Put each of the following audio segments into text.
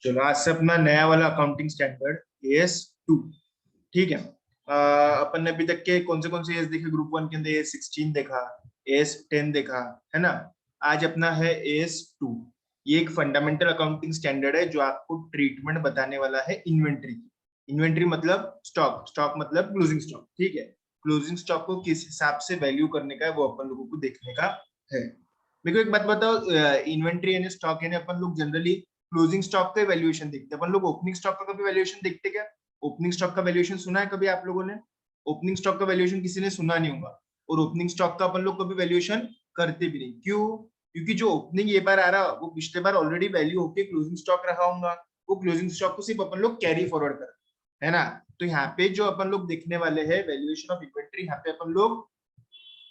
चलो आज से अपना नया वाला अकाउंटिंग स्टैंडर्ड AS2। ठीक है। अपन ने अभी तक के कौन से एस देखे, ग्रुप वन के अंदर AS16 देखा, AS10 देखा, है ना। आज अपना है AS2। ये एक फंडामेंटल अकाउंटिंग स्टैंडर्ड है जो आपको ट्रीटमेंट बताने वाला है इन्वेंट्री की। इन्वेंट्री मतलब स्टॉक, स्टॉक मतलब क्लोजिंग स्टॉक। ठीक है। क्लोजिंग स्टॉक को किस हिसाब से वैल्यू करने का है वो अपन लोगों को देखने का है। मेरे को एक बात बताओ, इन्वेंट्री यानी स्टॉक यानी अपन लोग जनरली क्लोजिंग स्टॉक का वैल्यूएशन देखते हैं। अपन लोग ओपनिंग स्टॉक का कभी वैल्यूएशन देखते क्या? ओपनिंग स्टॉक का वैल्यूएशन सुना है कभी आप लोगों ने? ओपनिंग स्टॉक का वैल्यूएशन किसी ने सुना नहीं होगा। और ओपनिंग स्टॉक का अपन लोग कभी वैल्यूएशन करते भी नहीं। क्यों? क्योंकि जो ओपनिंग ये बार आ रहा वो पिछले बार ऑलरेडी वैल्यू होके क्लोजिंग स्टॉक रहा होगा। वो क्लोजिंग स्टॉक को सिर्फ अपन लोग कैरी फॉरवर्ड कर, है ना। तो यहाँ पे जो अपन लोग देखने वाले हैं वैल्यूएशन ऑफ इन्वेंट्री, यहाँ पे अपन लोग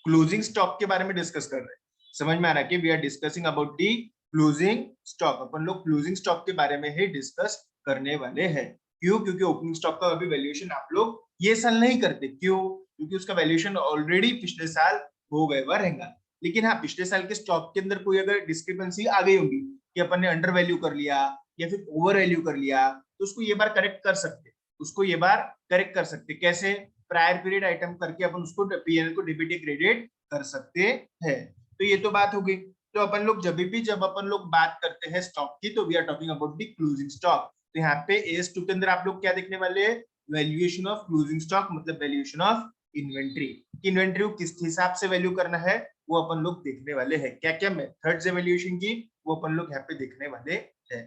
क्लोजिंग स्टॉक के बारे में डिस्कस कर रहे हैं। समझ में आ रहा है कि we are discussing about the closing stock. अपन लोग क्लोजिंग स्टॉक के बारे में ही डिस्कस करने वाले हैं। क्यों? क्योंकि ओपनिंग स्टॉक का अभी वैल्यूएशन आप लोग ये साल नहीं करते। क्यों? क्योंकि उसका वैल्यूएशन ऑलरेडी पिछले साल हो गए हुआ रहेगा। लेकिन हाँ, पिछले साल के स्टॉक के अंदर कोई अगर डिस्क्रिपेंसी आ गई होगी कि अपन ने अंडर वैल्यू कर लिया या फिर ओवर वैल्यू कर लिया, तो उसको ये बार करेक्ट कर सकते। उसको ये बार करेक्ट कर सकते कैसे? प्रायर पीरियड आइटम करके अपन उसको पीएनएल को डीबीटी क्रेडिट कर सकते हैं। तो ये तो बात हो गई। तो अपन लोग जब अपन लोग बात करते हैं स्टॉक की, तो we are talking about the closing stock. तो यहाँ पे AS2 के अंदर आप लोग क्या देखने वाले हैं? वैल्यूएशन ऑफ क्लोजिंग स्टॉक मतलब वैल्यूएशन ऑफ इन्वेंट्री। इन्वेंट्री को किस हिसाब से वैल्यू करना है वो अपन लोग देखने वाले हैं। क्या क्या मेथड से वैल्यूएशन की वो अपन लोग यहाँ पे देखने वाले हैं।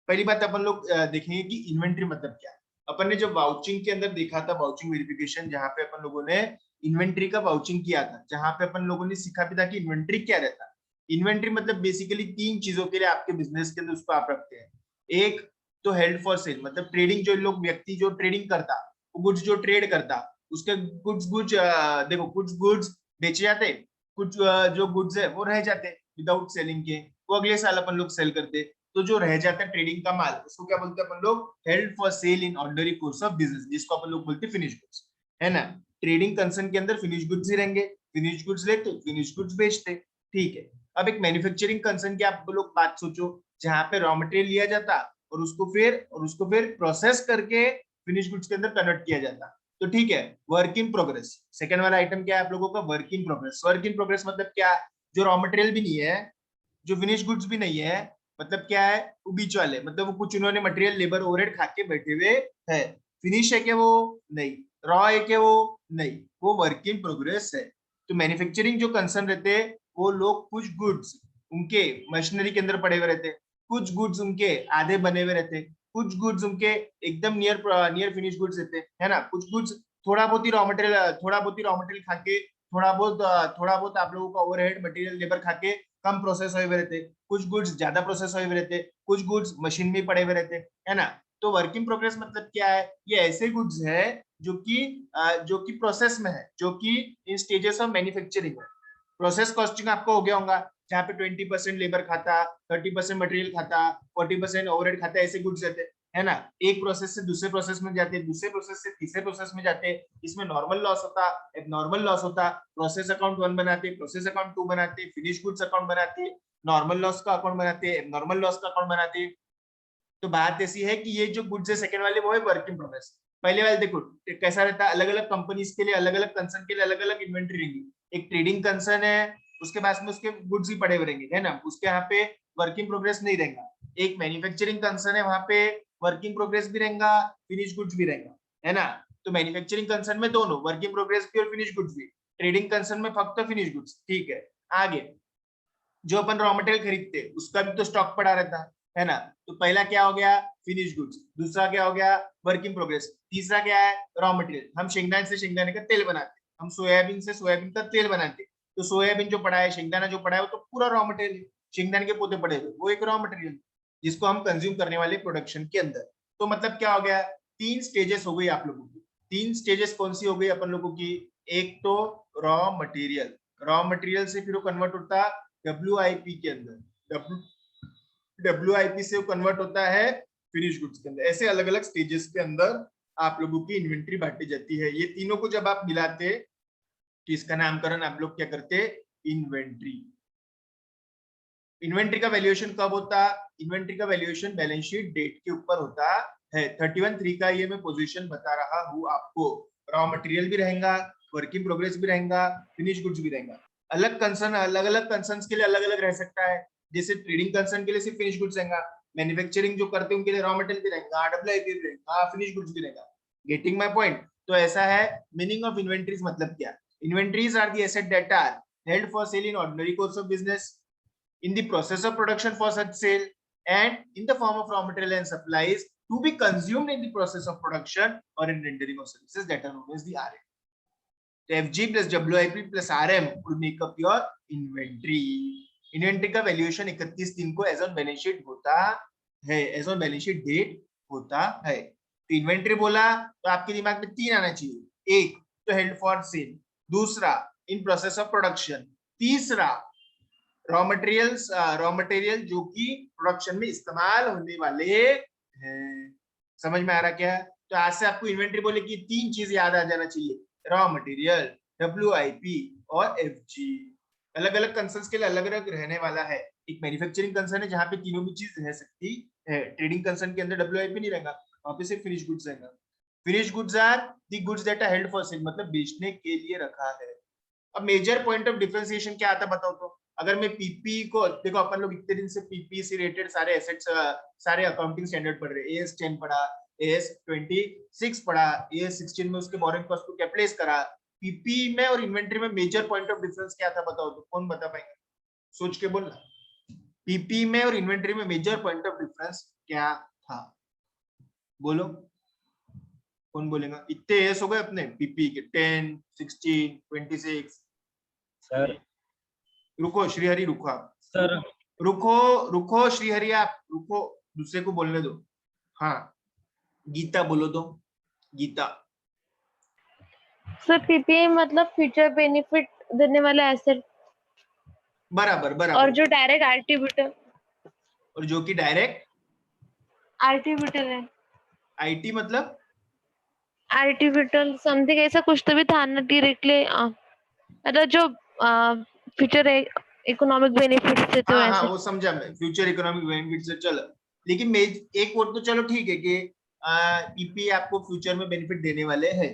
पहली बात अपन लोग देखेंगे कि इन्वेंट्री मतलब क्या। अपन ने जब वाउचिंग के अंदर देखा था, वाउचिंग वेरिफिकेशन, जहां पे अपन लोगों ने इन्वेंट्री का वाउचिंग किया था, जहां पे अपन लोगों ने सीखा भी था कि इन्वेंट्री क्या रहता है। इन्वेंट्री मतलब बेसिकली तीन चीजों के लिए आपके बिजनेस के अंदर उसको आप रखते हैं। एक तो हेल्ड फॉर सेल मतलब ट्रेडिंग, जो लोग व्यक्ति जो ट्रेडिंग करता, वो गुड्स जो ट्रेड करता, उसके गुड्स गुड्स देखो कुछ गुड्स बेचे जाते, कुछ जो गुड्स है वो रह जाते विदाउट सेलिंग के, वो अगले साल अपन लोग सेल करते। तो जो रह जाता है ट्रेडिंग का माल, उसको क्या बोलते हैं अपन लोग? Held for sale in ordinary course of business, जिसको अपन लोग बोलते हैं फिनिश गुड्स, है ना। ट्रेडिंग कंसर्न के अंदर फिनिश गुड्स ही रहेंगे, फिनिश गुड्स लेते फिनिश गुड्स बेचते। ठीक है। अब एक मैन्युफैक्चरिंग कंसर्न की आप लोग बात सोचो, जहां पे रॉ मटेरियल लिया जाता और उसको फिर प्रोसेस करके फिनिश गुड्स के अंदर कन्वर्ट किया जाता। तो ठीक है, वर्क इन प्रोग्रेस सेकंड वाला आइटम क्या है आप लोगों का? Work in progress. Work in progress मतलब क्या? जो रॉ मटेरियल भी नहीं है, जो फिनिश गुड्स भी नहीं है, मतलब क्या है? वो बीच वाले, मतलब वो कुछ उन्होंने मटेरियल लेबर ओवरहेड खा के बैठे हुए है। फिनिश है क्या वो? नहीं। रॉ है क्या वो? नहीं। वो वर्क इन प्रोग्रेस है। तो मैन्युफैक्चरिंग जो कंसर्न रहते हैं, वो लोग कुछ गुड्स उनके मशीनरी के अंदर पड़े हुए रहते, कुछ गुड्स उनके आधे बने हुए रहते, कुछ गुड्स उनके एकदम नियर नियर फिनिश गुड्स रहते, है ना। कुछ गुड्स थोड़ा बहुत ही रॉ मटेरियल खा के, थोड़ा बहुत आप लोगों का ओवरहेड मटेरियल लेबर खा के कम प्रोसेस हुए रहते, कुछ गुड्स ज्यादा प्रोसेस हुए रहते, कुछ गुड्स मशीन में पड़े हुए रहते, है ना। तो वर्क इन प्रोग्रेस मतलब क्या है? ये ऐसे गुड्स है जो कि प्रोसेस में है, जो कि इन स्टेजेस ऑफ मैन्युफैक्चरिंग है। प्रोसेस कॉस्टिंग आपको हो गया होगा, जहाँ पे 20% लेबर खाता, 30% मटेरियल खाता, 40% ओवरहेड खाता, ऐसे गुड्स रहते हैं, है ना। एक प्रोसेस से दूसरे प्रोसेस में जाते, दूसरे प्रोसेस से तीसरे प्रोसेस में जाते। इसमें नॉर्मल लॉस होता, एबनॉर्मल लॉस होता। प्रोसेस अकाउंट 1 बनाते, प्रोसेस अकाउंट 2 बनाते, फिनिश गुड्स अकाउंट बनाते, नॉर्मल लॉस का अकाउंट बनाते, एबनॉर्मल लॉस का अकाउंट बनाते। तो बात ऐसी है कि ये जो गुड्स है सेकंड वाले, वो है वर्क इन प्रोग्रेस। पहले वाले देखो कैसा रहता है, अलग अलग कंपनीज के लिए, अलग अलग कंसर्न के लिए अलग अलग इन्वेंट्री रहेंगी। एक ट्रेडिंग कंसर्न है, उसके बाद में उसके गुड्स ही पड़े हुए रहेंगे, है ना, उसके यहाँ पे वर्क इन प्रोग्रेस नहीं रहेगा। एक मैन्युफैक्चरिंग कंसर्न है, वहां पे वर्क इन प्रोग्रेस भी रहेगा, फिनिश गुड्स भी रहेगा, है ना। तो मैन्युफैक्चरिंग कंसर्न में दोनों वर्क इन प्रोग्रेस भी और फिनिश गुड्स भी। ट्रेडिंग कंसर्न में फक्त फिनिश गुड्स। ठीक है। आगे जो अपन रॉ मटेरियल खरीदते उसका भी तो स्टॉक पड़ा रहता है ना। तो पहला क्या हो गया? Finish goods. दूसरा क्या हो गया? Work in progress. तीसरा क्या है? Raw material. हम शेंगदाने से शेंगदाने का तेल बनाते, हम सोयाबीन से सोयाबीन का तेल बनाते। तो सोयाबीन जो पड़ा है, शेंगदाना जो पड़ा है, वो तो पूरा रॉ मटेरियल है। शेंगदाने के पोते पड़े हुए वो एक रॉ मटेरियल जिसको हम कंज्यूम करने वाले प्रोडक्शन के अंदर। तो मतलब क्या हो गया? तीन स्टेजेस हो गई आप लोगों की। तीन स्टेजेस कौन सी हो गई अपन लोगों की? एक तो रॉ मटेरियल, रॉ मटेरियल से फिर वो कन्वर्ट होता WIP के अंदर, WIP से कन्वर्ट होता है फिनिश गुड्स के अंदर। ऐसे अलग अलग स्टेजेस के अंदर आप लोगों की इन्वेंट्री बांटी जाती है। ये तीनों को जब आप मिलाते तो इसका नामकरण आप लोग क्या करते? इन्वेंट्री। इन्वेंट्री का वैल्यूएशन कब होता? इन्वेंट्री का वैल्यूएशन बैलेंस शीट डेट के ऊपर होता है। 31(3) का ये मैं पोजीशन बता रहा हूँ आपको। रॉ मटेरियल भी रहेगा, वर्क इन प्रोग्रेस भी रहेगा, फिनिश गुड्स भी रहेगा। अलग कंसर्न, अलग अलग कंसर्न्स के लिए अलग अलग रह सकता है। जैसे ट्रेडिंग कंसर्न के लिए सिर्फ फिनिश गुड्स रहेगा, मैन्युफैक्चरिंग जो करते हैं उनके लिए रॉ मटेरियल भी रहेगा, डब्ल्यूआईपी भी रहेगा, फिनिश गुड्स भी रहेगा। Getting my point? तो ऐसा है मीनिंग ऑफ इन्वेंटरीज मतलब क्या? Inventories are the asset that are held for sale in ordinary course of business, in the process of production for such sale, and in the form of raw material and supplies to be consumed in the process of production or in rendering of services that are known as the RM. So FG plus WIP plus RM would make up your inventory. Inventory का valuation 31(3) को as on balance sheet होता है, as on balance sheet date होता है। तो inventory बोला तो आपके दिमाग में 3 आना चाहिए। एक तो हेल्ड फॉर सेल, दूसरा इन प्रोसेस ऑफ प्रोडक्शन, तीसरा रॉ मटेरियल जो कि प्रोडक्शन में इस्तेमाल होने वाले हैं। समझ में आ रहा क्या? तो आज से आपको इन्वेंट्री बोले कि 3 चीज याद आ जाना चाहिए, रॉ मटेरियल, WIP और FG। अलग अलग कंसर्न्स के लिए अलग अलग रहने वाला है। एक मैन्युफैक्चरिंग कंसर्न है जहां पे तीनों भी चीज रह सकती है। ट्रेडिंग कंसर्न के अंदर WIP नहीं रहेगा, वहां पे सिर्फ फिनिश गुड्स रहेगा। Finish goods are the goods that are held for sale, मतलब बेचने के लिए रखा है। अब मेजर पॉइंट ऑफ डिफरेंशिएशन क्या आता बताओ तो? अगर मैं पीपी को देखो, अपन लोग इतने दिन से पीपी से रिलेटेड सारे एसेट्स, सारे अकाउंटिंग स्टैंडर्ड पढ़ रहे हैं। AS10 पढ़ा, AS26 पढ़ा, AS16 में उसके बोरिंग कॉस्ट को कैप्लेस करा। पीपी में और इन्वेंट्री में मेजर पॉइंट ऑफ डिफरेंस क्या था बताओ तो? कौन बता पाएंगे? सोच के बोलना। पीपी में और इन्वेंट्री में मेजर पॉइंट ऑफ डिफरेंस क्या था? बोलो, कौन बोलेगा? इतने एस हो गए अपने पीपी के 10, 16, 26। सर रुको श्रीहरि, रुको आप। सर रुको श्रीहरि, आप रुको, दूसरे को बोलने दो। हाँ गीता बोलो तो। गीता। सर पीपीए मतलब फ्यूचर बेनिफिट देने वाला एसेट, बराबर और बराबर। जो डायरेक्ट आर्टिब्यूटर, और जो कि डायरेक्ट आर्टिब्यूटर है, आईटी मतलब आर्टिब्यूटर समथिंग ऐसा कुछ तो भी था ना, डायरेक्टली मतलब जो फ्यूचर इकोनॉमिक बेनिफिट से तो हाँ हाँ ऐसे। वो समझा मैं, फ्यूचर इकोनॉमिक बेनिफिट से। चलो लेकिन एक वर्ड तो चलो ठीक है कि पीपी आपको फ्यूचर में बेनिफिट देने वाले हैं,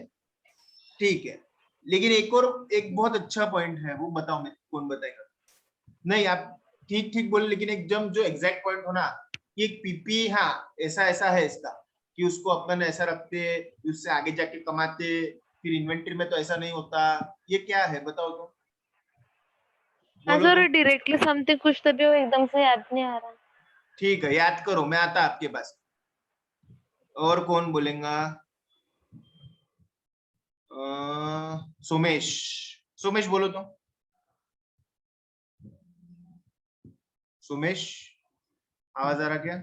ठीक है। लेकिन एक बहुत अच्छा पॉइंट है, वो बताओ, मैं कौन बताएगा? नहीं आप ठीक ठीक बोले, लेकिन एकदम जो एग्जैक्ट पॉइंट हो ना, कि एक पीपी, हाँ ऐसा ऐसा है इसका कि उसको अपन ऐसा रखते, उससे आगे जाके कमाते, फिर इन्वेंट्री में तो ऐसा नहीं होता। ये क्या है बताओ तो? हाँ बोलो सर, तो। डायरेक्टली समथिंग कुछ तो भी, वो एकदम से याद नहीं आ रहा। ठीक है, याद करो, मैं आता आपके पास। और कौन बोलेगा? सोमेश, सोमेश बोलो तो। सोमेश, आवाज आ रहा क्या?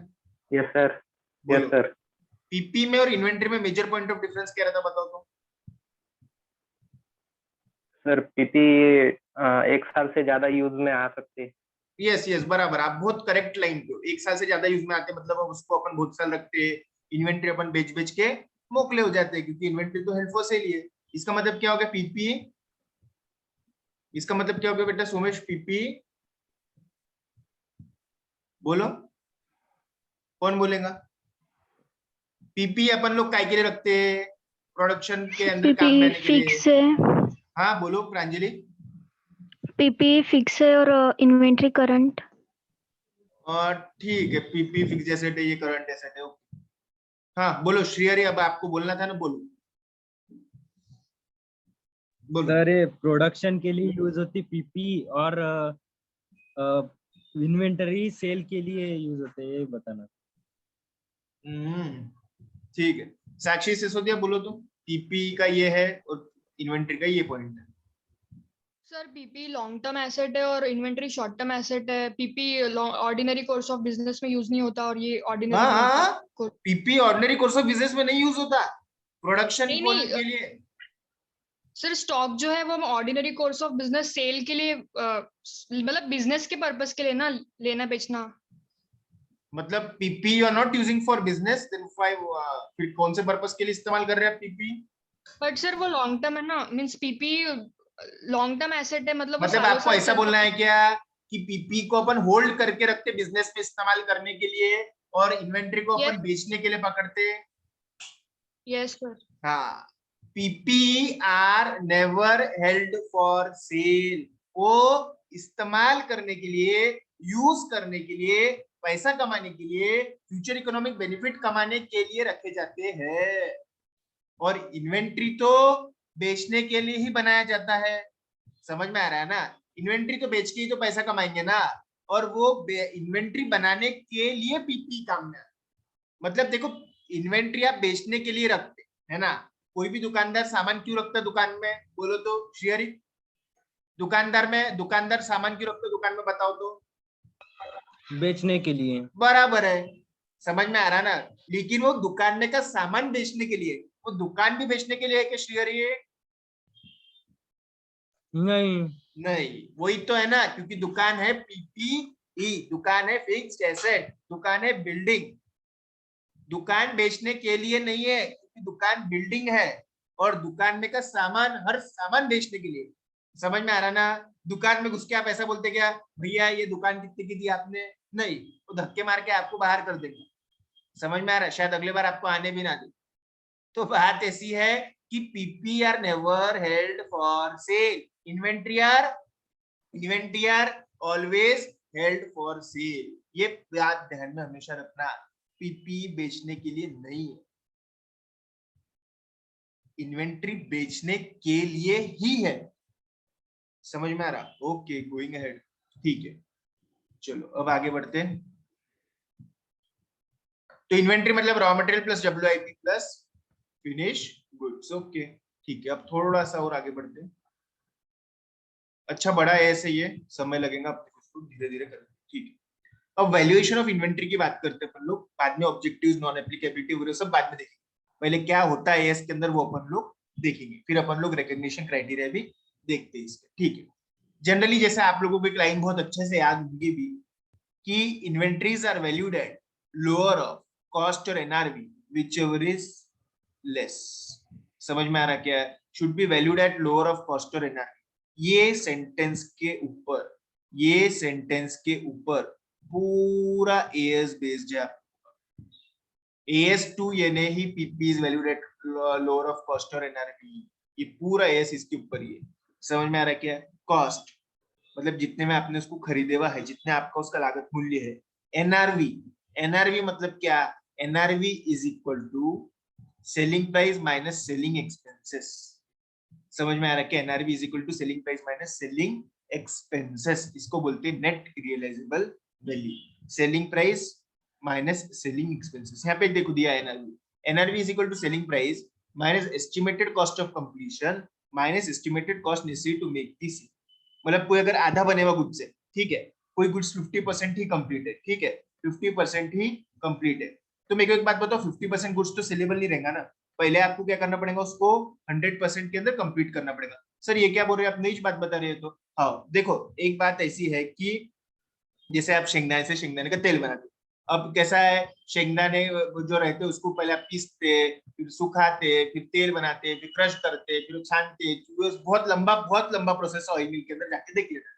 यस सर, यस बोलो। सर। पीपी में और इन्वेंट्री में मेजर पॉइंट ऑफ डिफरेंस क्या रहता बताओ तो? सर पीपी 1 साल से ज्यादा यूज में आ सकते हैं। यस यस बराबर, आप बहुत करेक्ट लाइन पे हो। 1 साल से ज्यादा यूज में आते, मतलब हम उसको अपन बहुत साल रखते, इन्वेंट्री अपन बेच बेच के मोकले हो जाते हैं, क्योंकि इन्वेंट्री तो हेल्ड फॉर सेल ही है। इसका मतलब क्या हो गया पीपी? इसका मतलब क्या हो गया बेटा सोमेश? पीपी बोलो, कौन बोलेगा? पीपी अपन लोग काय के लिए रखते हैं? प्रोडक्शन के अंदर काम में पीपी आने के लिए। फिक्स है, हाँ बोलो प्रांजलि। पीपी फिक्स है और इन्वेंट्री करंट। और ठीक है, पीपी फिक्स एसेट है, ये करंट एसेट है। हाँ बोलो श्रीहरि, अब आपको बोलना था ना, बोलो बोलो। सर ये प्रोडक्शन के लिए यूज होती पीपी, और इन्वेंटरी सेल के लिए यूज होते हैं, ये बताना। ठीक है, साक्षी सिसोदिया बोलो तो। पीपी का ये है और इन्वेंट्री का ये पॉइंट है। Sir PP long term asset है और इन्वेंटरी शॉर्ट टर्म एसेट है। PP ordinary course of business में यूज नहीं होता और ये ऑर्डिनरी हाँ PP ordinary course of business में नहीं यूज होता, प्रोडक्शन नहीं, के लिए। सर स्टॉक जो है वो हम ordinary course of business sale के लिए, मतलब बिजनेस के पर्पस के लिए ना, लेना बेचना। मतलब PP you are not using for business, then फिर कौन से पर्पस के लिए इस्तेमाल कर रहे हैं आप पीपी? बट सर वो लॉन्ग टर्म है ना, means PP long term asset है, मतलब वो मतलब सालों आपको साल ऐसा चलता बोलना है क्या कि पीपी को अपन होल्ड करके रखते बिजनेस में इस्तेमाल करने के लिए और इन्वेंट्री को अपन Yes. बेचने के लिए पकड़ते। Yes, sir. हाँ, PP are never held for sale, वो इस्तेमाल करने के लिए, यूज करने के लिए, पैसा कमाने के लिए, फ्यूचर इकोनॉमिक बेनिफिट कमाने के लिए रखे जाते हैं। और इन्वेंट्री तो बेचने के लिए ही बनाया जाता है। समझ में आ रहा है ना? इन्वेंट्री तो बेच के ही तो पैसा कमाएंगे ना, और वो इन्वेंट्री बनाने के लिए पीपी काम में। मतलब देखो, इन्वेंट्री आप बेचने के लिए रखते है ना। कोई भी दुकानदार सामान क्यों रखता है दुकान में, बोलो तो श्रीहरि? दुकानदार सामान क्यों रखते दुकान में, बताओ तो? बेचने के लिए। बराबर है, समझ में आ रहा ना? लेकिन वो दुकान में का सामान बेचने के लिए, वो दुकान भी बेचने के लिए है कि श्रीहरि? नहीं, नहीं, वही तो है ना, क्योंकि दुकान है पीपीई, दुकान है फिक्स्ड एसेट, दुकान है बिल्डिंग। दुकान बेचने के लिए नहीं है, क्योंकि दुकान बिल्डिंग है, और दुकान में का सामान, हर सामान बेचने के लिए। समझ में आ रहा ना? दुकान में घुस के आप ऐसा बोलते क्या, भैया ये दुकान कितने की दी आपने? नहीं, तो धक्के मार के आपको बाहर कर देंगे। समझ में आ रहा है? शायद अगली बार आपको आने भी ना दे। तो बात ऐसी है कि PP are never held for sale, inventory are always held for sale. ये बात ध्यान में हमेशा रखना, पीपी बेचने के लिए नहीं है, इन्वेंट्री बेचने के लिए ही है। समझ में आ रहा? Okay, going ahead. ठीक है, चलो अब आगे बढ़ते हैं। तो इन्वेंट्री मतलब raw material plus WIP plus finish goods. Okay, ठीक है, अब थोड़ा सा और आगे बढ़ते हैं। अच्छा, बड़ा है ऐसे, ये समय लगेगा, आपको धीरे धीरे करें। ठीक है, अब वैल्यूएशन ऑफ इन्वेंट्री की बात करते हैं अपन लोग, बाद में ऑब्जेक्टिव्स, नॉन एप्लीकेबिलिटी वगैरह सब बाद में देखेंगे। पहले क्या होता है इसके अंदर वो अपन लोग देखेंगे, फिर अपन लोग रिकॉग्निशन क्राइटेरिया भी देखते हैं इसके। ठीक है, जनरली जैसे आप लोगों को एक लाइन बहुत अच्छे से याद होगी भी कि inventories are valued at lower of cost और एनआरवी व्हिचएवर इज लेस। समझ में आ रहा क्या है? Should be valued at lower of cost और एनआरवी। ये सेंटेंस के ऊपर पूरा एएस बेस्ड है। AS2 ये नहीं, PP is valued at lower of cost और एनआरवी, ये पूरा एएस इसके ऊपर ही है। समझ में आ रहा है क्या? कॉस्ट मतलब जितने में आपने उसको खरीदे हुआ है, जितने आपका उसका लागत मूल्य है। एनआरवी मतलब क्या? NRV is equal to selling price minus selling expenses. समझ में आ रहा है क्या? NRV is equal to selling price minus selling expenses, इसको बोलते हैं net realisable value. Selling price minus selling expenses, यहाँ पे देखो दिया है NRV is equal to selling price minus estimated cost of completion minus estimated cost necessary to make the sale. मतलब कोई अगर आधा बने हुआ गुड्स है, ठीक है, कोई गुड्स 50% ही कंप्लीट है, ठीक है, 50% ही कंप्लीट है, तो मेरे को एक बात बताओ, 50% गुड्स तो सेलेबल नहीं रहेगा ना, पहले आपको क्या करना पड़ेगा, उसको 100% के अंदर कंप्लीट करना पड़ेगा। सर ये क्या बोल रहे हैं आप, नई बात बता रहे हो? तो हाँ देखो, एक बात ऐसी है कि जैसे आप शेंगदाने का तेल बनाते, अब कैसा है, शेंगदाने जो रहते उसको पहले आप पीसते, फिर सुखाते, फिर तेल बनाते, फिर क्रश करते, फिर छानते, बहुत लंबा प्रोसेस ऑयल मिल के अंदर जाके देख लेते।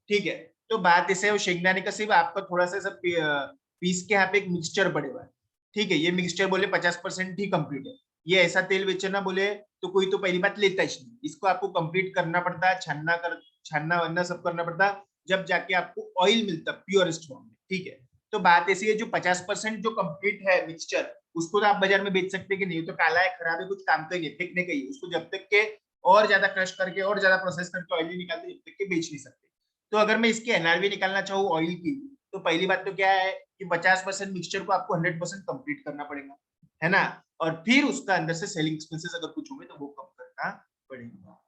ठीक है, तो बात ऐसे है, वो शेंगदाने का सिर्फ आपका थोड़ा सा सब पीस के यहाँ पे एक मिक्सचर पड़े हुआ है, ठीक है, ये मिक्सचर बोले 50% ही कंप्लीट है, ये ऐसा तेल बेचना बोले तो कोई तो पहली बात लेता ही नहीं, इसको आपको कंप्लीट करना पड़ता है, छानना वरना सब करना पड़ता है, जब जाके आपको ऑयल मिलता प्योरेस्ट फॉर्म में। ठीक है, तो बात ऐसी है, जो 50% जो कंप्लीट है मिक्सचर, उसको तो आप बाजार में बेच सकते कि नहीं, तो काला है, खराब है, कुछ काम का ही नहीं, फेंकने का ही, उसको जब तक के और ज्यादा क्रश करके और ज्यादा प्रोसेस करके ऑयल नहीं निकालते, जब तक के बेच नहीं सकते। तो अगर मैं इसकी एनआरवी निकालना चाहूँ ऑयल की, तो पहली बात तो क्या है कि 50% मिक्सचर को आपको 100% कंप्लीट करना पड़ेगा, है ना, और फिर उसका अंदर से सेलिंग एक्सपेंसेस अगर कुछ होंगे तो वो कम करना पड़ेगा।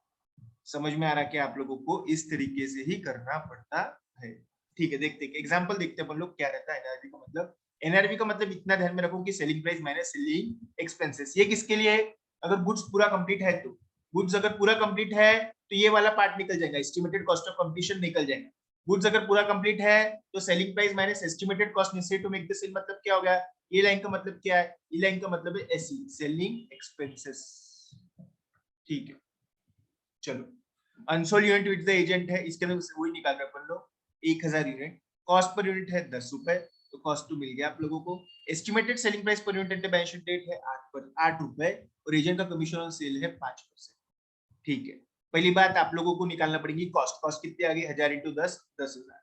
समझ में आ रहा है कि आप लोगों को इस तरीके से ही करना पड़ता है। ठीक है, देखते हैं एग्जांपल देखते हैं अपन लोग क्या रहता है एनआरवी का मतलब। एनआरवी का मतलब इतना ध्यान में रखो कि selling price minus selling expenses, ये किसके लिए है, अगर गुड्स पूरा कंप्लीट है, तो गुड्स अगर पूरा कंप्लीट है तो ये वाला पार्ट निकल जाएगा, एस्टिमेटेड कॉस्ट ऑफ कंप्लीशन निकल जाएगा। गुड्स अगर पूरा कंप्लीट है तो selling price minus estimated cost necessary to make the sale, मतलब क्या हो गया, ये लाइन का मतलब क्या है, ये लाइन का मतलब है एसई, सेलिंग एक्सपेंसेस। ठीक है, चलो unsold unit with the agent है, इसके अंदर वही निकाल रहे अपन लोग, 1000 यूनिट, कॉस्ट पर यूनिट है 10 रुपए, तो कॉस्ट टू मिल गया आप लोगों को। Estimated selling price per unit at balance sheet date है 8 रुपए और एजेंट का कमीशन ऑन सेल है 5%। ठीक है, पहली बात आप लोगों को निकालना पड़ेगी कॉस्ट। कॉस्ट कितनी आ गई? 1000 इंटू 10, 10,000।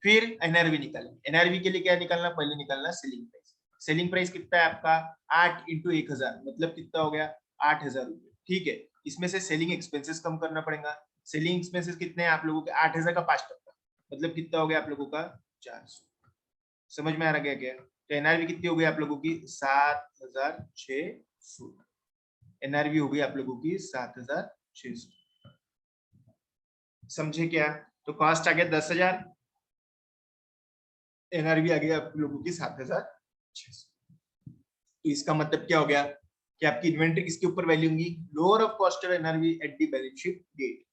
फिर एनआरवी निकालेंगे। एनआरवी के लिए क्या निकालना? पहले निकालना सेलिंग प्राइस। सेलिंग प्राइस कितना है आपका? 8 इंटू 1000, मतलब कितना हो गया? 8000 रुपए। ठीक है, इसमें से सेलिंग एक्सपेंसेस कम करना पड़ेगा। सेलिंग एक्सपेंसेस कितने हैं आप लोगों के? 8000 का 5%, मतलब कितना हो गया आप लोगों का? 400। समझ में आ रहा क्या? तो एनआरवी कितनी हो गई आप लोगों की? 7600। एनआरवी हो गई आप लोगों की 7600। समझे क्या? तो कॉस्ट आ गया 10,000, एनआरवी आ गया आप लोगों की 7600। तो इसका मतलब क्या हो गया कि आपकी इन्वेंट्री किसके ऊपर वैल्यू होगी? लोअर ऑफ कॉस्ट और NRV at the balance sheet date.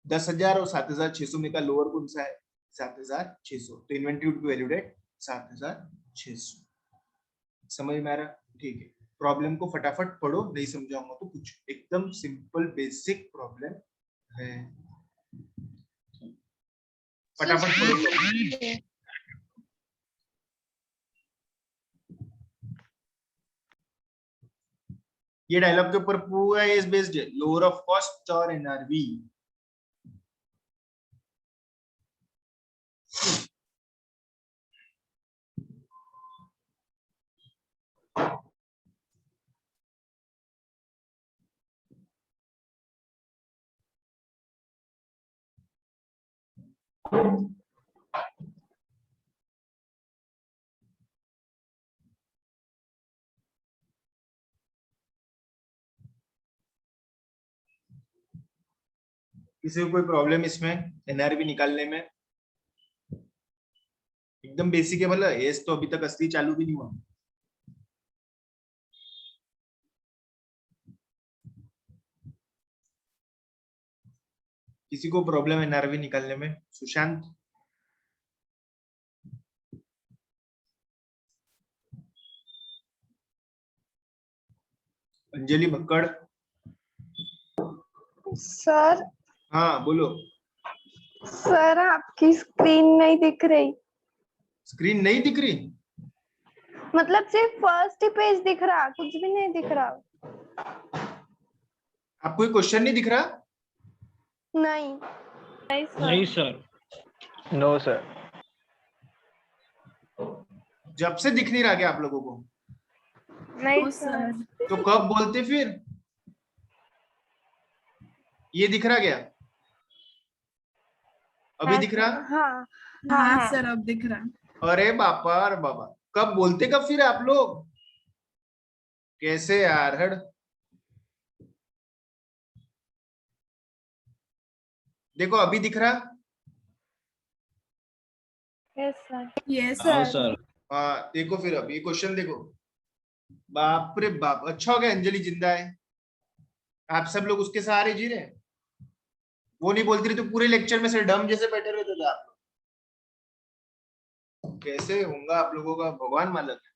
10,000 और 7600 में का लोअर कौन सा है? 7600। तो inventory would be valued eight 7600। समझ में आ रहा? ठीक है, प्रॉब्लम को फटाफट पढ़ो, नहीं समझाऊंगा तो कुछ। एकदम सिंपल बेसिक प्रॉब्लम है, फटाफट पढ़ो। ये डायलॉग के ऊपर पूरा इज बेस्ड है, लोअर ऑफ कॉस्ट और एनआरवी। किसी को कोई प्रॉब्लम इसमें एनआरवी निकालने में? एकदम बेसिक है, मतलब एस तो अभी तक असली चालू भी नहीं हुआ। किसी को प्रॉब्लम एनआरवी निकालने में? सुशांत, अंजलि भक्कड़। सर हाँ बोलो। सर आपकी स्क्रीन नहीं दिख रही। स्क्रीन नहीं दिख रही? मतलब सिर्फ फर्स्ट ही पेज दिख रहा, कुछ भी नहीं दिख रहा। आपको कोई क्वेश्चन नहीं दिख रहा? नहीं नहीं सर। No sir. जब से दिख नहीं रहा क्या आप लोगों को? नहीं सर। तो कब बोलते फिर? ये दिख रहा क्या? अभी दिख रहा? हाँ हाँ सर, अब दिख रहा। अरे बापा, अरे बाबा, कब बोलते कब फिर आप लोग? कैसे यार, हट। देखो अभी दिख रहा? Yes sir. यस हाँ सर। सर। हाँ देखो फिर अब ये क्वेश्चन देखो। बाप रे बाप, अच्छा हो गया अंजलि जिंदा है। आप सब लोग उसके सहारे जी रहे हैं। वो नहीं बोलती रही तो पूरे लेक्चर में से डम जैसे बैठे रहते थे आप लोग। कैसे होगा आप लोगों का भगवान मालूम है।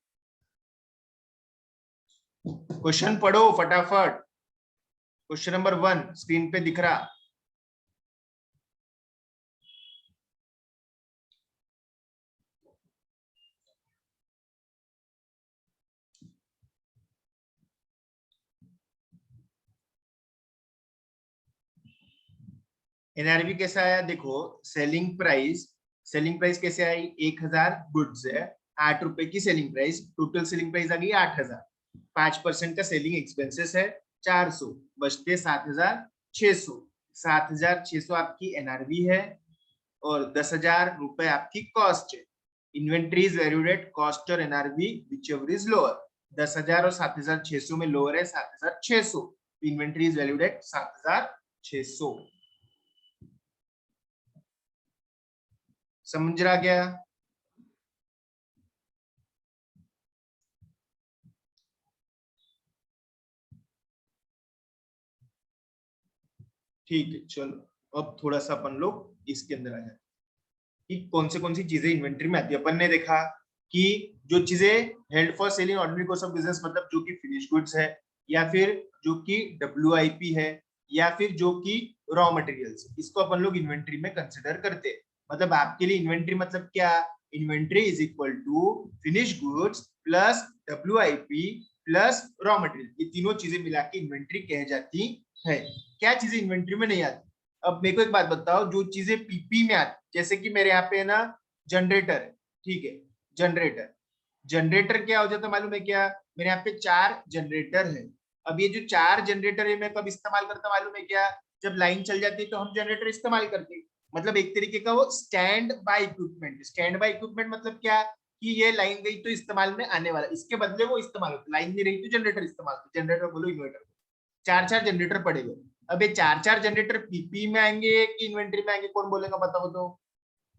क्वेश्चन पढ़ो फटाफट। क्वेश्चन नंबर 1 स्क्रीन पे दिख रहा? एनआरवी कैसा आया देखो। सेलिंग प्राइस कैसे आई? 1000 गुड्स है, 8 रुपए की selling price, total selling price आ गई 8000। 5% का सेलिंग एक्सपेंसेस है 400, बचते 7600। 7600 आपकी एनआरवी है और 10,000 रुपए आपकी कॉस्ट है। Inventory is valued at cost और एनआरवी व्हिचएवर इज लोअर। 10,000 और 7600 में लोअर है 7600, इन्वेंट्री इज वैल्यूड एट 7600। समझ रहा क्या? ठीक है, चलो अब थोड़ा सा अपन लोग इसके अंदर आ जाए कि कौन सी चीजें इन्वेंट्री में आती है। अपन ने देखा कि जो चीजें held for selling ordinary course of business, मतलब जो कि फिनिश गुड्स है, या फिर जो कि WIP है, या फिर जो कि रॉ मटेरियल्स, इसको अपन लोग इन्वेंट्री में कंसिडर करते हैं। मतलब आपके लिए इन्वेंट्री मतलब क्या, inventory is equal to finish goods plus WIP plus raw material, ये तीनों चीजें मिला के इन्वेंट्री कह जाती है। क्या चीजें इन्वेंट्री में नहीं आती? अब मेरे को एक बात बताओ, जो चीजें पीपी में आती, जैसे कि मेरे यहाँ पे है ना जनरेटर है, ठीक है, जनरेटर क्या हो जाता है मालूम है क्या? मेरे यहाँ पे 4 जनरेटर है। अब ये जो 4 जनरेटर है मैं कब इस्तेमाल करता मालूम है क्या? जब लाइन चल जाती है तो हम जनरेटर इस्तेमाल करते हैं। मतलब एक तरीके का वो stand by equipment. Stand by equipment मतलब क्या, कि ये लाइन गई तो इस्तेमाल में आने वाला, इसके बदले वो इस्तेमाल होता है। लाइन नहीं रही तो जनरेटर इस्तेमाल होता है, जनरेटर बोलो इन्वर्टर। 4 जनरेटर पड़े हुए। अब ये 4 जनरेटर पीपी में आएंगे कि इन्वेंट्री में आएंगे, कौन बोलेगा बताओ तो?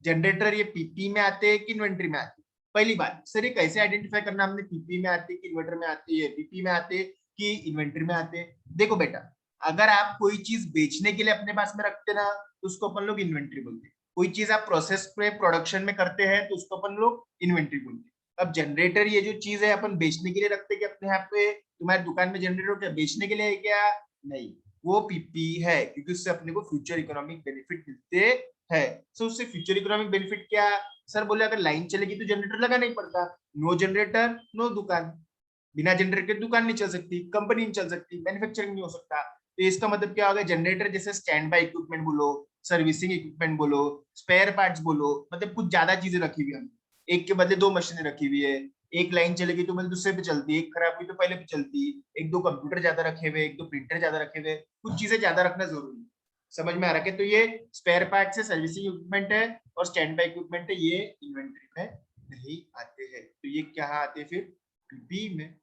जनरेटर ये पीपी में आते हैं कि इन्वेंट्री में आते हैं? पहली बात सर, ये कैसे आइडेंटिफाई करना हमने, पीपी में आते कि इन्वर्टर में आते हैं, पीपी में आते कि इन्वेंट्री में आते? देखो बेटा, अगर आप कोई चीज बेचने के लिए अपने पास में रखते ना तो उसको अपन लोग इन्वेंट्री बोलते हैं। कोई चीज आप प्रोसेस पे प्रोडक्शन में करते हैं तो उसको अपन लोग इन्वेंट्री बोलते हैं। अब जनरेटर ये जो चीज है अपन बेचने के लिए रखते हैं कि अपने यहाँ पे तुम्हारी दुकान में जनरेटर क्या बेचने के लिए है क्या? नहीं, वो पीपी है, क्योंकि उससे अपने को फ्यूचर इकोनॉमिक बेनिफिट मिलते हैं। सो उससे फ्यूचर इकोनॉमिक बेनिफिट क्या? सर बोले अगर लाइन चलेगी तो जनरेटर लगाना नहीं पड़ता, नो जनरेटर नो दुकान, बिना जनरेटर के दुकान नहीं चल सकती, कंपनी नहीं चल सकती, मैन्युफैक्चरिंग नहीं हो सकता। तो इसका मतलब क्या होगा, जनरेटर जैसे स्टैंड बाय इक्विपमेंट बोलो, सर्विसिंग इक्विपमेंट बोलो, स्पेयर पार्ट्स बोलो, मतलब कुछ ज्यादा चीजें रखी हुई है। एक के बदले 2 मशीनें रखी हुई है, एक लाइन चलेगी तो मतलब दूसरे पे चलती है, एक खराब हुई तो पहले पे चलती है, 1-2 कंप्यूटर ज्यादा रखे हुए, 1-2 प्रिंटर ज्यादा रखे हुए, कुछ चीजें ज्यादा रखना जरूरी है। समझ में आ रहा है? तो ये स्पेयर पार्ट से सर्विसिंग इक्विपमेंट है और स्टैंड बाय इक्विपमेंट है, ये इन्वेंट्री में नहीं आते हैं। तो ये क्या आते हैं फिर? पीपी में।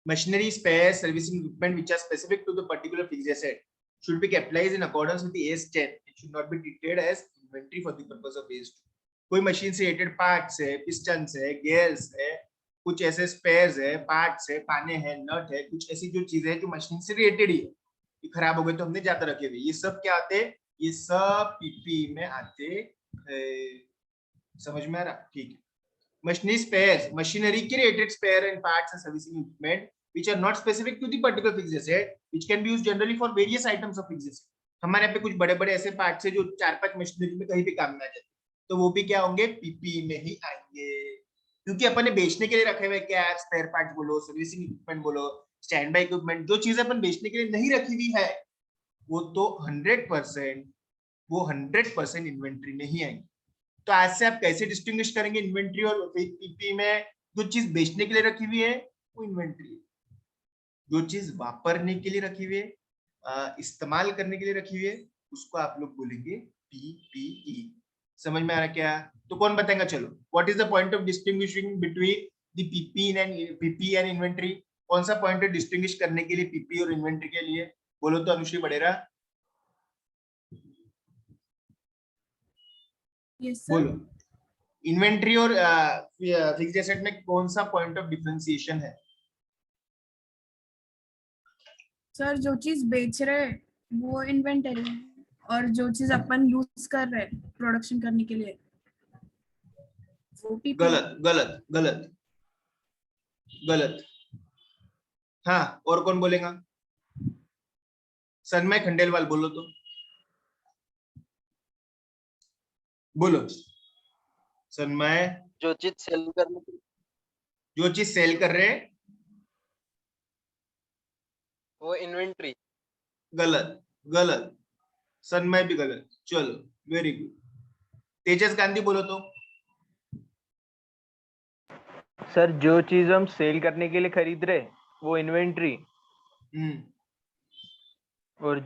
Machinery, spares, servicing equipment which are specific to the particular fixed asset should be capitalized in accordance with the AS10 and should not be treated as inventory for the purpose of AS2. कोई machine से related parts है, pistons है, gears है, कुछ ऐसे spheres है, parts है, पाने हैं, नट है, कुछ ऐसी जो चीजें हैं जो मशीन से रिलेटेड ही है, ये खराब हो गए तो हमने ज्यादा रखे हुए, ये सब क्या आते? ये सब पीपी में आते हैं। समझ में आ रहा? ठीक है। Machinery spares, machinery के related spare and parts and servicing equipment which are not specific to the particular fixed asset which can be used generally for various items of fixed asset. हमारे यहाँ पे कुछ बड़े बड़े ऐसे पार्ट्स है जो 4-5 मशीनरी में कहीं भी काम में आ जाते, तो वो भी क्या होंगे? पीपी में ही आएंगे, क्योंकि अपन ने बेचने के लिए रखे हुए क्या? स्पेयर पार्ट्स बोलो, सर्विसिंग इक्विपमेंट बोलो, स्टैंड बाय इक्विपमेंट, जो चीजें अपन बेचने के लिए नहीं रखी हुई है वो तो 100% इन्वेंट्री में ही आएंगे। तो आज से आप कैसे डिस्टिंग्विश करेंगे इन्वेंट्री और पीपी में? जो चीज बेचने के लिए रखी हुई है वो इन्वेंट्री है, जो चीज वापरने के लिए रखी हुई है, इस्तेमाल करने के लिए रखी हुई है, उसको आप लोग बोलेंगे पीपीई। समझ में आ रहा क्या? तो कौन बताएगा? चलो, what is the point of distinguishing between the PP and inventory? कौन सा पॉइंट है डिस्टिंग्विश करने के लिए पीपी और इन्वेंट्री के लिए? बोलो तो अनुश्री बड़ेरा। बोलो, इन्वेंट्री और फिक्स्ड एसेट में कौन सा पॉइंट ऑफ डिफरेंशिएशन है? सर जो चीज बेच रहे वो इन्वेंटरी और जो चीज अपन यूज कर रहे प्रोडक्शन करने के लिए वो पीपी। गलत गलत गलत गलत। हाँ, और कौन बोलेगा? सन्मय खंडेलवाल बोलो तो, बोलो सन्मय। जो चीज सेल करने के, जो चीज सेल कर रहे हैं वो इन्वेंट्री। गलत गलत, सन्मय भी गलत। चलो, वेरी गुड। तेजस गांधी बोलो तो। सर जो चीज हम सेल करने के लिए खरीद रहे वो इन्वेंट्री, और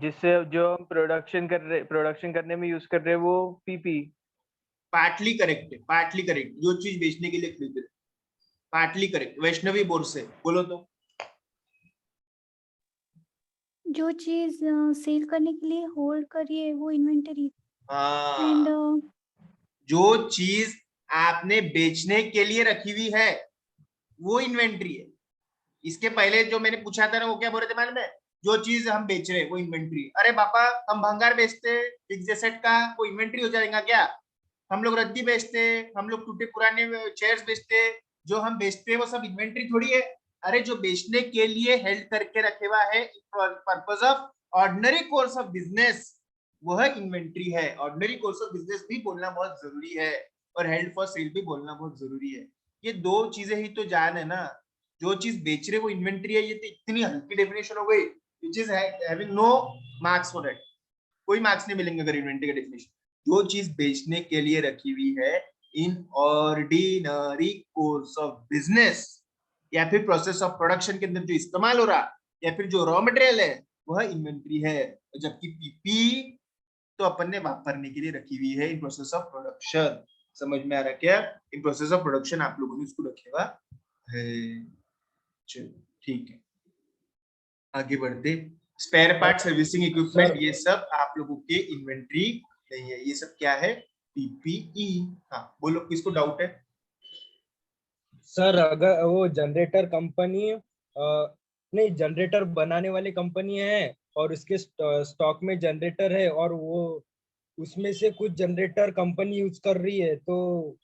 जिससे जो हम प्रोडक्शन करने में यूज कर रहे हैं वो पीपी। पार्टली करेक्ट है, पार्टली करेक्ट। जो चीज बेचने के लिए खरीद रहे, पार्टली करेक्ट। वैष्णवी बोर्ड से बोलो तो। जो चीज सेल करने के लिए होल्ड करिए वो इन्वेंटरी। एंड जो चीज आपने बेचने के लिए रखी हुई है वो इन्वेंट्री है। इसके पहले जो मैंने पूछा था ना, वो क्या बोल रहे थे मालूम है? जो चीज हम बेच रहे हैं वो इन्वेंट्री। अरे पापा, हम भंगार बेचते फिक्स्ड एसेट का, वो इन्वेंट्री हो जाएगा क्या? हम लोग रद्दी बेचते, हम लोग टूटे पुराने चेयर्स बेचते, जो हम बेचते हैं वो सब इन्वेंट्री थोड़ी है। अरे जो बेचने के लिए हेल्ड करके रखे हुआ है purpose of ordinary course of business, वह इन्वेंट्री है। ऑर्डिनरी कोर्स ऑफ बिजनेस भी बोलना बहुत जरूरी है और हेल्ड फॉर सेल भी बोलना बहुत जरूरी है। ये दो चीजें ही तो जान है ना। जो चीज बेच रहे वो इन्वेंट्री है, ये तो इतनी हल्की डेफिनेशन हो गई which is having no marks for it. कोई मार्क्स नहीं मिलेंगे अगर इन्वेंट्री का डेफिनेशन। जो चीज बेचने के लिए रखी हुई है इन ऑर्डिनरी कोर्स ऑफ बिजनेस या फिर प्रोसेस ऑफ प्रोडक्शन के अंदर जो इस्तेमाल हो रहा या फिर जो रॉ मटेरियल है वह इन्वेंट्री है। जबकि पीपी तो अपन ने वापरने के लिए रखी हुई है इन प्रोसेस ऑफ प्रोडक्शन। समझ में आ रहा क्या? इन प्रोसेस ऑफ प्रोडक्शन आप लोगों ने इसको रखेगा है। चलो ठीक है, आगे बढ़ते। स्पेयर पार्ट, सर्विसिंग इक्विपमेंट, ये सब आप लोगों के इन्वेंट्री नहीं है। ये सब क्या है? पीपीई। हाँ बोलो, किसको डाउट है? सर अगर वो जनरेटर कंपनी नहीं, जनरेटर बनाने वाली कंपनी है और उसके स्टॉक में जनरेटर है और वो उसमें से कुछ जनरेटर कंपनी यूज कर रही है, तो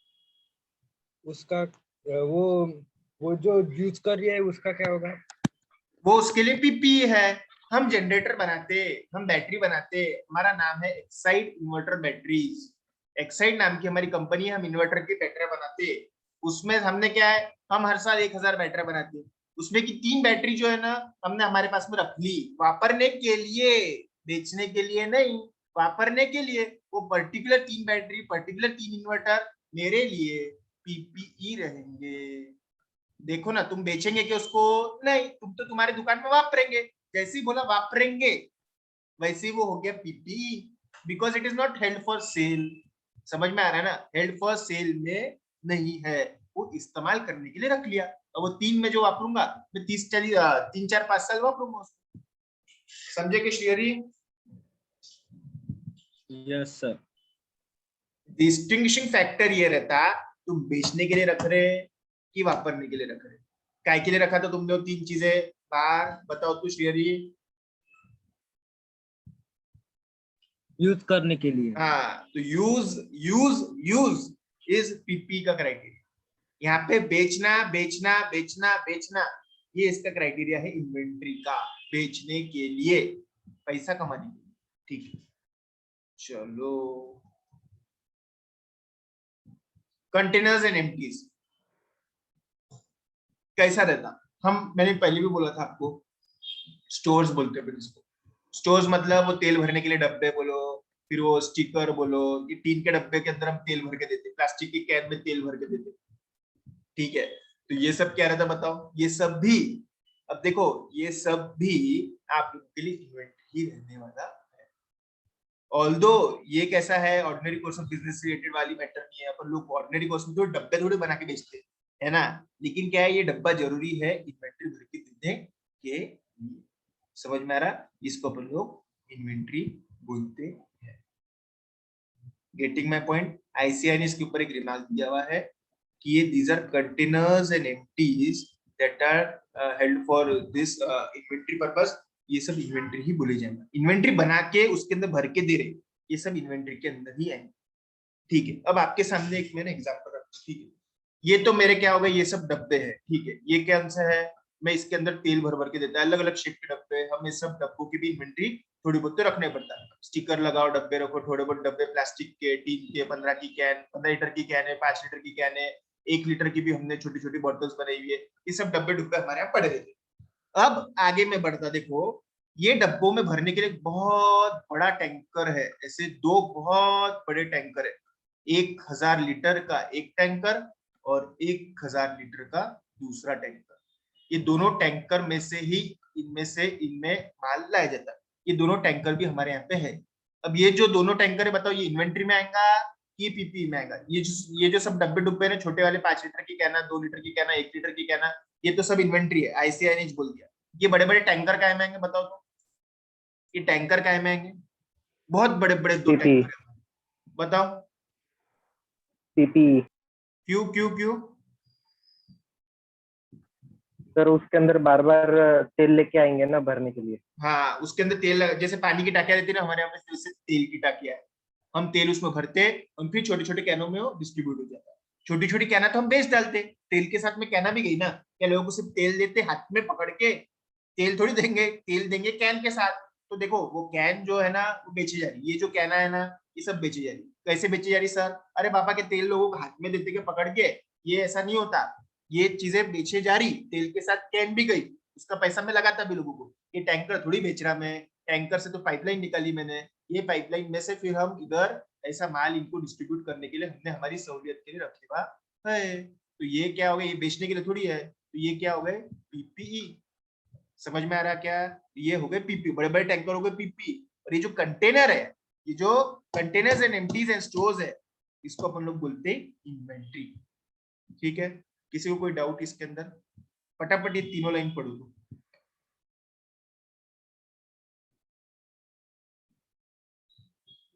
उसका वो जो यूज कर रही है उसका क्या होगा? वो उसके लिए पीपीई है। हम जनरेटर बनाते, हम बैटरी बनाते, हमारा नाम है एक्साइड इन्वर्टर बैटरीज। एक्साइड नाम की हमारी कंपनी है, हम इन्वर्टर की बैटरी बनाते। उसमें हमने क्या है, हम हर साल 1000 बैटरी बनाते। उसमें की 3 बैटरी जो है ना हमने हमारे पास में रख ली वापरने के लिए, बेचने के लिए नहीं, वापरने के लिए। वो पर्टिकुलर 3 बैटरी, पर्टिकुलर 3 इन्वर्टर मेरे लिए पीपीई रहेंगे। देखो ना, तुम बेचेंगे कि उसको? नहीं, तुम तो तुम्हारी दुकान में वापरेंगे। जैसे ही बोला वापरेंगे वैसे ही वो हो गया PPE, because it is not held for cell. समझ में आ रहा है ना? हेल्ड फॉर सेल में नहीं है, वो इस्तेमाल करने के लिए रख लिया। और वो 3 में जो वापरूंगा मैं 3 4 5 साल वापरूंगा उसको। समझे कि श्रेयरी? Yes sir. डिस्टिंग्विशिंग फैक्टर ये रहता, तुम बेचने के लिए रख रहे कि वापरने के लिए रख रहे। काय के लिए रखा तो तुमने वो 3 चीजें बाहर बताओ तो श्रेयरी। यूज करने के लिए। हाँ, तो यूज इज पीपी का क्राइटेरिया। यहाँ पे बेचना बेचना बेचना बेचना, ये इसका क्राइटेरिया है इन्वेंट्री का, बेचने के लिए, पैसा कमाने के लिए। ठीक है, चलो। कंटेनर्स एंड एम्प्टीज कैसा रहता? मैंने पहले भी बोला था आपको, स्टोर्स बोलते हैं इसको। स्टोर्स मतलब वो तेल भरने के लिए डब्बे बोलो, फिर वो स्टिकर बोलो, ये टीन के डब्बे के अंदर हम तेल भर के देते, प्लास्टिक की कैन में तेल भर के देते। ठीक है, तो ये सब क्या रहता बताओ? ये सब भी, अब देखो, ये सब भी आप लोगों के लिए इन्वेंट्री ही रहने वाला है। ऑल्दो ये कैसा है, ordinary course of business related वाली मैटर नहीं है। अपन लोग ऑर्डिनरी कोर्स में तो डब्बे थोड़े बना के बेचते हैं, है ना? लेकिन क्या है, ये डब्बा जरूरी है इन्वेंट्री भर के देने के लिए। समझ में आ रहा? इसको अपन लोग इन्वेंट्री बोलते हैं। Getting my point? आईसीआई ने इसके ऊपर एक रिमार्क दिया हुआ है कि ये these are containers and empties that are held for this inventory purpose. ये सब इन्वेंट्री ही बोले जाएंगे। इन्वेंट्री बना के उसके अंदर भर के दे रहे, ये सब इन्वेंट्री के अंदर ही आएंगे। ठीक है, अब आपके सामने एक मैंने एग्जांपल रखा। ठीक है, ये तो मेरे क्या होगा, ये सब डब्बे हैं। ठीक है, ये क्या आंसर है? मैं इसके अंदर तेल भर भर के देता है, अलग अलग शेप के डब्बे। हम इस सब डब्बों की भी इन्वेंट्री थोड़ी बहुत तो रखने पड़ता है। स्टिकर लगाओ, डब्बे रखो, थोड़े बहुत डब्बे प्लास्टिक के, टीन के, 15 की कैन, 15 लीटर की कैन है, 5 लीटर की कैन है, 1 लीटर की भी हमने छोटी छोटी बॉटल्स बनाई हुई है। ये सब डब्बे डुब्बे हमारे यहाँ पड़े रहते। अब आगे में बढ़ता, देखो ये डब्बों में भरने के लिए बहुत बड़ा टैंकर है। ऐसे 2 बहुत बड़े टैंकर है, 1000 लीटर का एक टैंकर और 1000 लीटर का दूसरा टैंकर। ये दोनों टैंकर में से ही इनमें माल लाया जाता है। ये दोनों टैंकर भी हमारे यहाँ पे है। अब ये जो दोनों टैंकर है, बताओ ये इन्वेंट्री में आएगा कि पीपी में आएगा? ये जो सब डब्बे डुब्बे ना, छोटे वाले 5 लीटर की कहना, 2 लीटर की कहना, 1 लीटर की कहना, ये तो सब इन्वेंट्री है। आईसीआई ने बोल दिया। ये बड़े बड़े टैंकर काय में आएंगे बताओ तो? ये टैंकर काय में आएंगे? बहुत बड़े बड़े 2 टैंकर है, बताओ। पीपी क्यों क्यों क्यों? सर उसके अंदर बार बार तेल लेके आएंगे ना भरने के लिए। हाँ, उसके अंदर तेल जैसे पानी की टाकियां रहती है ना, हमारे यहाँ पे जैसे तेल की टाकियां है। हम तेल उसमें भरते और फिर छोटे छोटे कैनों में वो डिस्ट्रीब्यूट हो जाता है। छोटी छोटी कैना तो हम बेच डालते, तेल के साथ में कैना भी गई ना। क्या लोगों को सिर्फ तेल देते हाथ में पकड़ के? तेल थोड़ी देंगे, तेल देंगे कैन के साथ। तो देखो वो कैन जो है ना वो बेची जा रही, ये जो कैना है ना ये सब बेची जा रही। कैसे बेची जा रही सर? अरे पापा के तेल लोगों को हाथ में देते के पकड़ के, ये ऐसा नहीं होता। ये चीजें बेचे जा रही, तेल के साथ कैन भी गई, उसका पैसा मैं लगाता भी लोगों को। ये टैंकर थोड़ी बेच रहा मैं, टैंकर से तो पाइपलाइन निकाली मैंने, ये पाइपलाइन में से फिर हम इधर ऐसा माल इनको डिस्ट्रीब्यूट करने के लिए हमने हमारी सहूलियत के लिए रखे हुआ है। तो ये क्या हो गया, ये बेचने के लिए थोड़ी है। तो ये क्या हो गए, पीपीई। समझ में आ रहा क्या? ये हो गए पीपी, बड़े बड़े टैंकर हो गए पीपी। और ये जो कंटेनर है, ये जो containers and empties and stores है, इसको अपन लोग बोलते हैं इन्वेंट्री। ठीक है, किसी को कोई डाउट इसके अंदर? फटाफट ये तीनों लाइन पढ़ो तो।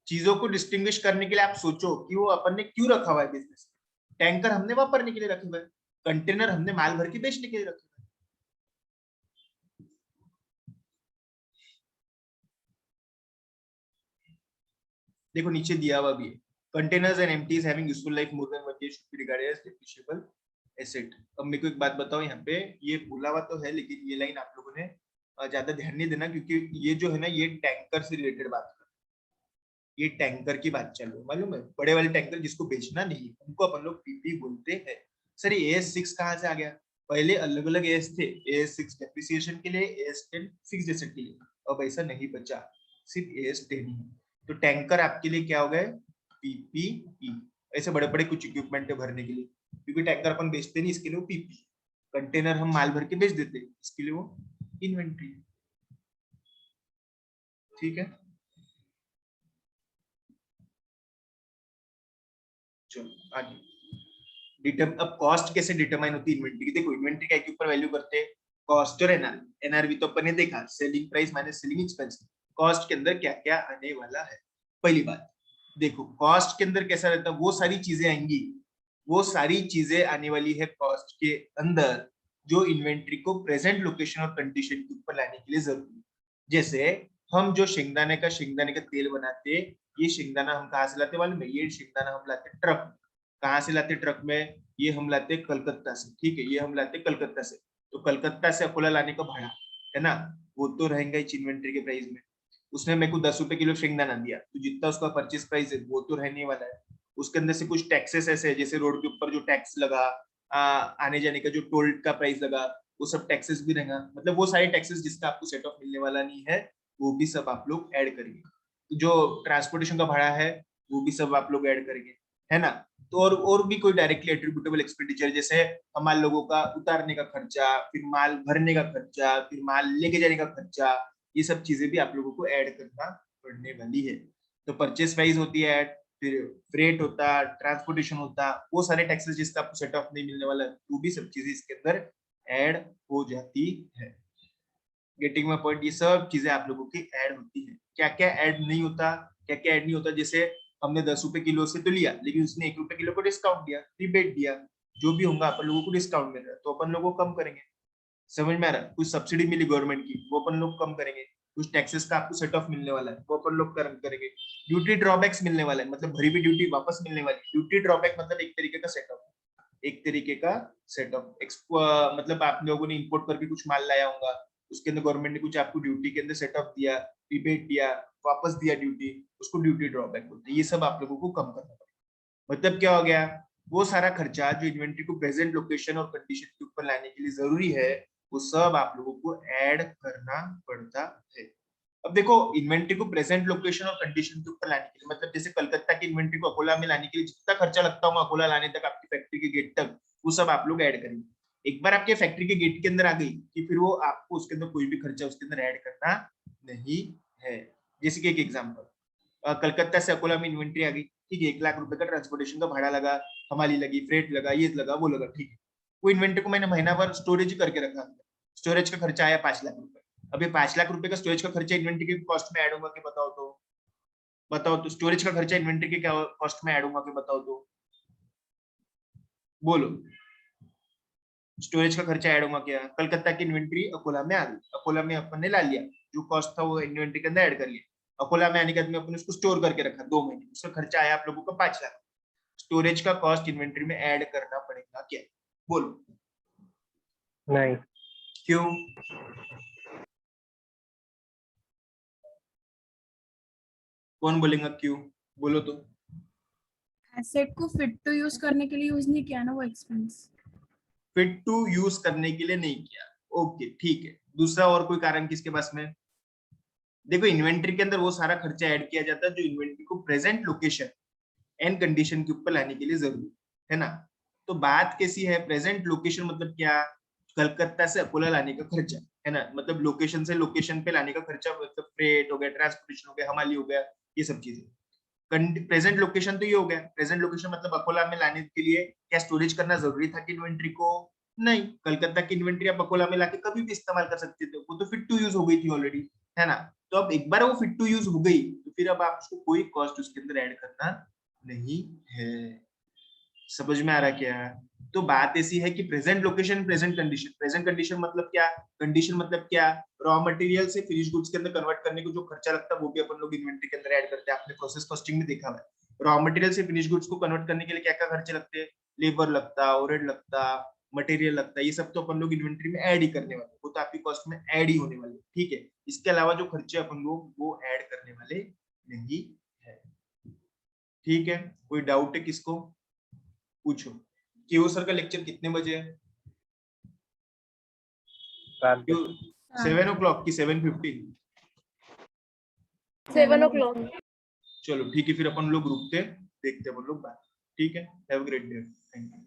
चीजों को डिस्टिंग्विश करने के लिए आप सोचो कि वो अपन ने क्यों रखा हुआ है बिजनेस। टैंकर हमने वापरने के लिए रखे हुए हैं, कंटेनर हमने माल भर के बेचने के लिए रखे हुए हैं। देखो नीचे दिया हुआ भी है, containers and empties having useful life more than 1 year should be regarded as depreciable asset। अब मेरे को एक बात बताओ, यहाँ पे ये भूला हुआ तो है, लेकिन ये लाइन आप लोगों ने ज्यादा ध्यान नहीं देना, क्योंकि ये जो है ना ये टैंकर से रिलेटेड बात कर, ये टैंकर की बात चल रही है, मालूम है? बड़े वाले टैंकर जिसको बेचना नहीं, उनको अपन लोग पीपी बोलते हैं। सर ये AS6 कहाँ से आ गया? पहले अलग अलग AS थे, AS6 डेप्रिसिएशन के लिए, AS10 फिक्स्ड एसेट के लिए। अब ऐसा नहीं बचा, सिर्फ AS10 ही। तो टैंकर आपके लिए क्या हो गए, पीपीई। ऐसे बड़े बड़े कुछ इक्विपमेंट है भरने के लिए, क्योंकि टैंकर अपन बेचते नहीं, इसके लिए वो पीपी। कंटेनर हम माल भर के बेच देते, इसके लिए वो इन्वेंट्री। ठीक है, चलो आगे। अब कॉस्ट कैसे डिटरमाइन होती है इन्वेंट्री की? देखो इन्वेंट्री के ऊपर वैल्यू करते हैं कॉस्ट और एनआर। एनआर भी तो अपन ने देखा, selling price minus selling expense. Cost के अंदर क्या क्या आने वाला है? पहली बात देखो, कॉस्ट के अंदर कैसा रहता है, वो सारी चीजें आएंगी, वो सारी चीजें आने वाली है कॉस्ट के अंदर जो इन्वेंट्री को प्रेजेंट लोकेशन और कंडीशन के ऊपर लाने के लिए जरूरी है। जैसे हम जो शेंगदाने का तेल बनाते, ये शेंगदाना हम कहाँ से लाते मालूम है? ये शेंगदाना हम लाते ट्रक। कहाँ से लाते ट्रक में? ये हम लाते कलकत्ता से। ठीक है, ये हम लाते कलकत्ता से। तो कलकत्ता से अकोला लाने का भाड़ा है ना, वो तो रहेगा ही इन्वेंट्री के प्राइस में। उसने मेरे को 10 रुपए किलो शेंगदाना दिया, तो जितना उसका परचेस प्राइस है वो तो रहने वाला है। उसके अंदर से कुछ टैक्सेस ऐसे है, जैसे रोड के ऊपर जो टैक्स लगा, आने जाने का जो टोल का प्राइस लगा, वो सब टैक्सेस भी रहेगा। मतलब वो सारे टैक्सेस जिसका आपको सेट ऑफ मिलने वाला नहीं है, वो भी सब आप लोग ऐड करेंगे। जो ट्रांसपोर्टेशन का भाड़ा है वो भी सब आप लोग ऐड करेंगे, है ना। तो और भी कोई डायरेक्टली एट्रीब्यूटेबल एक्सपेंडिचर, जैसे हमारे लोगों का उतारने का खर्चा, फिर माल भरने का खर्चा, फिर माल लेके जाने का खर्चा, ये सब चीजें भी आप लोगों को ऐड करना पड़ने वाली है। तो परचेस प्राइस होती है ऐड, फिर फ्रेट होता, ट्रांसपोर्टेशन होता, वो सारे टैक्सेस जिसका आपको सेट ऑफ नहीं मिलने वाला, वो भी सब चीजें इसके अंदर ऐड हो जाती है। Getting my point? ये सब चीजें आप लोगों की ऐड होती है। क्या क्या ऐड नहीं होता, क्या क्या ऐड नहीं होता? जैसे हमने 10 रुपए किलो से तो लिया, लेकिन उसने 1 रुपए किलो को डिस्काउंट दिया, रिबेट दिया, जो भी होगा अपन लोगों को डिस्काउंट मिल रहा है, तो अपन लोगों को कम करेंगे। समझ में आ रहा? कुछ सब्सिडी मिली गवर्नमेंट की, वो अपन लोग कम करेंगे। कुछ टैक्सेस का आपको सेट ऑफ मिलने वाला है, वो अपन लोग करेंगे। ड्यूटी ड्रॉबैक्स मिलने वाला है, मतलब भरी हुई ड्यूटी वापस मिलने वाली। ड्यूटी ड्रॉबैक मतलब एक तरीके का सेट ऑफ, एक तरीके का सेट ऑफ। मतलब आप लोगों ने इंपोर्ट करके कुछ माल लाया होगा, उसके अंदर गवर्नमेंट ने कुछ आपको ड्यूटी के अंदर सेट ऑफ दिया, रिबेट दिया, वापस दिया ड्यूटी, उसको ड्यूटी ड्रॉबैक बोलते हैं। ये सब आप लोगों को कम करना पड़ेगा। मतलब क्या हो गया, वो सारा खर्चा जो इन्वेंट्री को प्रेजेंट लोकेशन और कंडीशन के ऊपर लाने के लिए जरूरी है, वो सब आप लोगों को ऐड करना पड़ता है। अब देखो इन्वेंट्री को प्रेजेंट लोकेशन और कंडीशन के ऊपर लाने के लिए, मतलब जैसे कलकत्ता की इन्वेंट्री को अकोला में लाने के लिए जितना खर्चा लगता होगा अकोला लाने तक, आपकी फैक्ट्री के गेट तक, वो सब आप लोग ऐड करेंगे। एक बार आपके फैक्ट्री के गेट के अंदर आ गई कि फिर वो आपको उसके अंदर कोई भी खर्चा उसके अंदर ऐड करना नहीं है। जैसे कि एक एग्जांपल, कलकत्ता से अकोला में इन्वेंट्री आ गई, ठीक है, 1 लाख रुपए का ट्रांसपोर्टेशन का भाड़ा लगा, हमारी लगी, फ्रेट लगा, ये लगा, वो लगा, ठीक है। वो इन्वेंट्री को मैंने महीना भर स्टोरेज करके रखा, स्टोरेज का खर्चा आया 5 लाख रुपए। अभी 5 लाख रुपए का स्टोरेज का खर्चा इन्वेंट्री के कॉस्ट में ऐड होगा कि बताओ तो स्टोरेज का खर्चा इन्वेंट्री के क्या कॉस्ट में ऐड होगा कि बताओ तो, बोलो। स्टोरेज का खर्चा ऐड होगा क्या? कलकत्ता की इन्वेंट्री अकोला में आ गई, अकोला में अपन ने ला लिया, जो कॉस्ट था वो इन्वेंट्री के अंदर ऐड कर लिया। अकोला में आने के बाद में अपन उसको स्टोर करके रखा 2 महीने, उसका खर्चा आया आप लोगों का 5 लाख। स्टोरेज का कॉस्ट इन्वेंट्री में ऐड करना पड़ेगा क्या? बोलो। नहीं। क्यों? कौन बोलेगा क्यों? बोलो तो। एसेट को फिट टू यूज करने के लिए यूज नहीं किया ना वो एक्सपेंस। फिट टू यूज करने के लिए नहीं किया, ओके ठीक है। दूसरा और कोई कारण किसके पास में? देखो इन्वेंट्री के अंदर वो सारा खर्चा ऐड किया जाता है जो इन्वेंट्री को प्रेजेंट लोकेशन एंड कंडीशन के ऊपर लाने के लिए जरूरी है ना। तो बात कैसी है, प्रेजेंट लोकेशन मतलब क्या? कलकत्ता से अकोला लाने का खर्चा है ना, मतलब लोकेशन से लोकेशन पे लाने का खर्चा, मतलब फ्रेट हो गया, ट्रांसपोर्टेशन हो गया, हमाली हो गया, ये सब चीजें। प्रेजेंट लोकेशन तो ये हो गया, प्रेजेंट लोकेशन मतलब अकोला में लाने के लिए क्या स्टोरेज करना जरूरी था कि इन्वेंट्री को? नहीं, कलकत्ता की इन्वेंट्री आप अकोला में लाके कभी भी इस्तेमाल कर सकते थे, वो तो फिट टू यूज हो गई थी ऑलरेडी, है ना। तो अब एक बार वो फिट टू यूज हो गई तो फिर अब आपको कोई कॉस्ट उसके अंदर ऐड करना नहीं है। समझ में आ रहा क्या? तो बात ऐसी है कि present location, present condition. Present condition मतलब क्या? कंडीशन मतलब क्या? रॉ मटेरियल से फिनिश गुड्स के अंदर कन्वर्ट करने को जो खर्चा लगता है वो भी अपन लोग इन्वेंट्री के अंदर ऐड करते हैं। आपने प्रोसेस कॉस्टिंग में देखा है, रॉ मटेरियल से फिनिश गुड्स को कन्वर्ट करने के लिए क्या क्या खर्चे लगते हैं? लेबर लगता, ओवरहेड लगता, मटेरियल लगता है, ये सब तो अपन लोग इन्वेंट्री में ऐड ही करने वाले, वो तो आपकी कॉस्ट में ऐड ही होने वाले, ठीक है। इसके अलावा जो खर्चे अपन लोग वो ऐड करने वाले नहीं है, ठीक है। कोई डाउट है किसको? पूछो। क्यू सर का लेक्चर कितने बजे है? 7 o'clock की 7:50? 7 o'clock। चलो ठीक है, फिर अपन लोग रुकते देखते हैं अपन लोग बात, ठीक है। Have a great day, thank you.